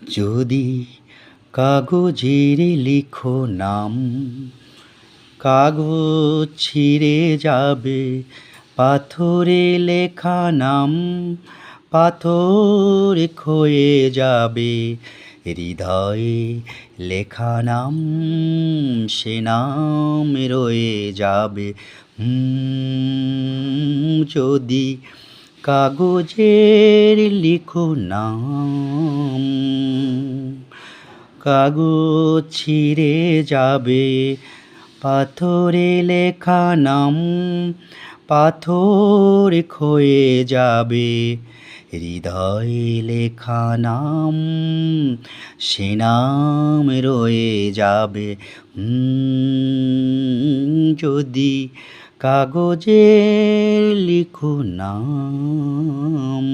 যদি কাগজের লিখো নাম, কাগজ ছিঁড়ে যাবে, পাথরে লেখা নাম পাথর ক্ষয়ে যাবে, হৃদয়ে লেখা নাম সে নাম রয়ে যাবে। যদি কাগজের লিখো নাম, কাগজ ছিঁড়ে যাবে, পাথরে লেখা নাম পাথর ক্ষয়ে যাবে, হৃদয়ে লেখা নাম সে নাম রয়ে যাবে। যদি কাগজে লিখো নাম।